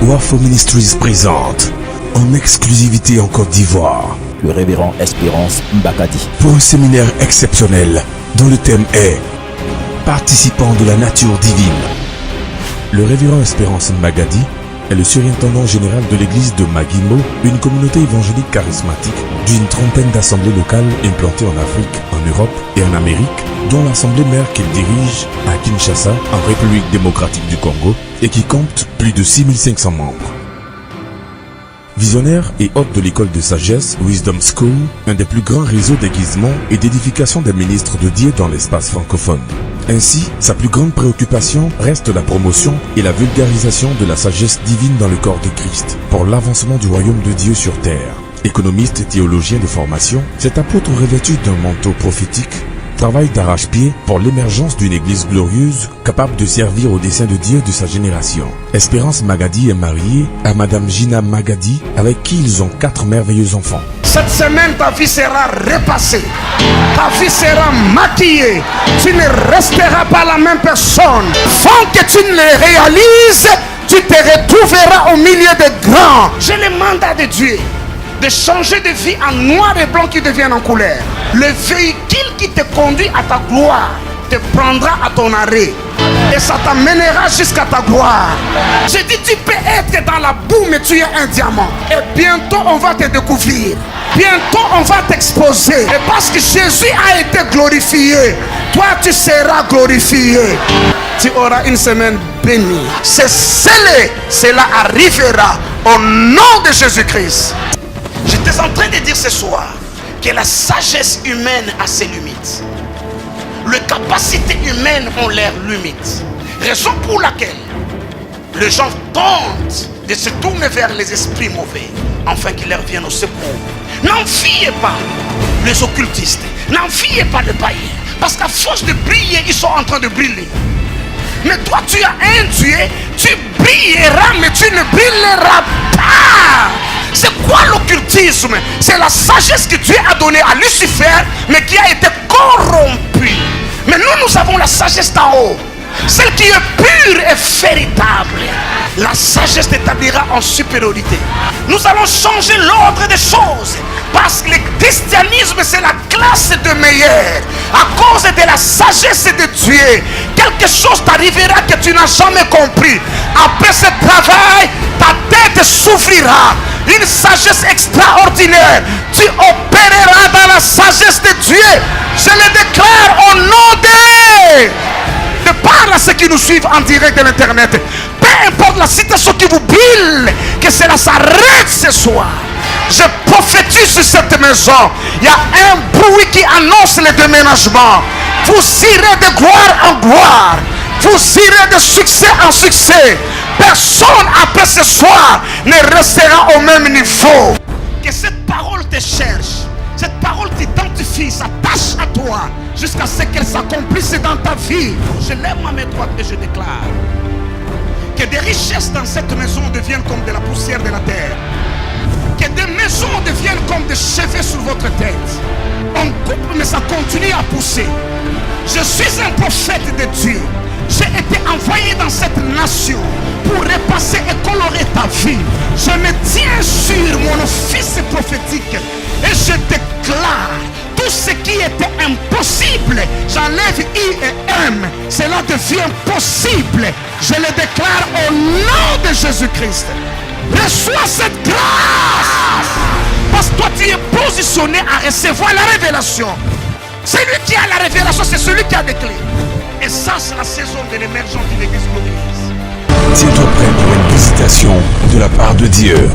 Wafo Ministries présente, en exclusivité en Côte d'Ivoire, le révérend Espérance Mbagadi, pour un séminaire exceptionnel dont le thème est Participants de la nature divine. Le révérend Espérance Mbagadi est le surintendant général de l'église de Magimo, une communauté évangélique charismatique d'une trentaine d'assemblées locales implantées en Afrique, en Europe et en Amérique, dont l'assemblée mère qu'il dirige à Kinshasa, en République démocratique du Congo, et qui compte plus de 6500 membres. Visionnaire et hôte de l'école de sagesse Wisdom School, un des plus grands réseaux d'aiguisement et d'édification des ministres de Dieu dans l'espace francophone. Ainsi, sa plus grande préoccupation reste la promotion et la vulgarisation de la sagesse divine dans le corps de Christ, pour l'avancement du royaume de Dieu sur terre. Économiste et théologien de formation, cet apôtre revêtu d'un manteau prophétique travaille d'arrache-pied pour l'émergence d'une église glorieuse capable de servir au dessein de Dieu de sa génération. Espérance Mbagadi est mariée à Madame Gina Mbagadi, avec qui ils ont 4 merveilleux enfants. Cette semaine, ta vie sera repassée. Ta vie sera maquillée. Tu ne resteras pas la même personne. Sans que tu ne le réalises, tu te retrouveras au milieu des grands. J'ai le mandat de Dieu de changer de vie en noir et blanc qui deviennent en couleur. Le véhicule qui te conduit à ta gloire te prendra à ton arrêt. Et ça t'amènera jusqu'à ta gloire. J'ai dit, tu peux être dans la boue, mais tu es un diamant. Et bientôt, on va te découvrir. Bientôt, on va t'exposer. Et parce que Jésus a été glorifié, toi, tu seras glorifié. Tu auras une semaine bénie. C'est scellé. Cela arrivera au nom de Jésus-Christ. J'étais en train de dire ce soir que la sagesse humaine a ses limites. Les capacités humaines ont leurs limites. Raison pour laquelle les gens tentent de se tourner vers les esprits mauvais afin qu'ils leur viennent au secours. N'enviez pas les occultistes, n'enviez pas les païens, parce qu'à force de briller, ils sont en train de briller. Mais toi, tu as un Dieu, tu brilleras, mais tu ne brilleras pas. C'est quoi l'occultisme? C'est la sagesse que Dieu a donnée à Lucifer, mais qui a été corrompue. Mais nous avons la sagesse d'en haut, celle qui est pure et véritable. La sagesse t'établira en supériorité. Nous allons changer l'ordre des choses, parce que le christianisme, c'est la classe de meilleur. À cause de la sagesse de Dieu, quelque chose t'arrivera que tu n'as jamais compris. Après ce travail, ta tête s'ouvrira. Une sagesse extraordinaire. Tu opéreras dans la sagesse de Dieu. Je le déclare au nom de par à ceux qui nous suivent en direct de l'internet. Peu importe la situation qui vous brille, que cela s'arrête ce soir. Je prophétise sur cette maison. Il y a un bruit qui annonce le déménagement. Vous irez de gloire en gloire. Vous irez de succès en succès. Personne après ce soir ne restera au même niveau. Que cette parole te cherche. Cette parole t'identifie, s'attache à toi jusqu'à ce qu'elle s'accomplisse dans ta vie. Je lève ma main droite et je déclare que des richesses dans cette maison deviennent comme de la poussière de la terre. Que des maisons deviennent comme des cheveux sur votre tête. On coupe mais ça continue à pousser. Je suis un prophète de Dieu. J'ai été envoyé dans cette nation pour repasser et colorer ta vie. Je me tiens sur mon office prophétique et je déclare tout ce qui était impossible. J'enlève I et M. Cela devient possible. Je le déclare au nom de Jésus-Christ. Reçois cette grâce. Parce que toi tu es positionné à recevoir la révélation. Celui qui a la révélation, c'est celui qui a des clés. Et ça, c'est la saison de l'émergence d'une église glorieuse. Tiens-toi prêt pour une visitation de la part de Dieu.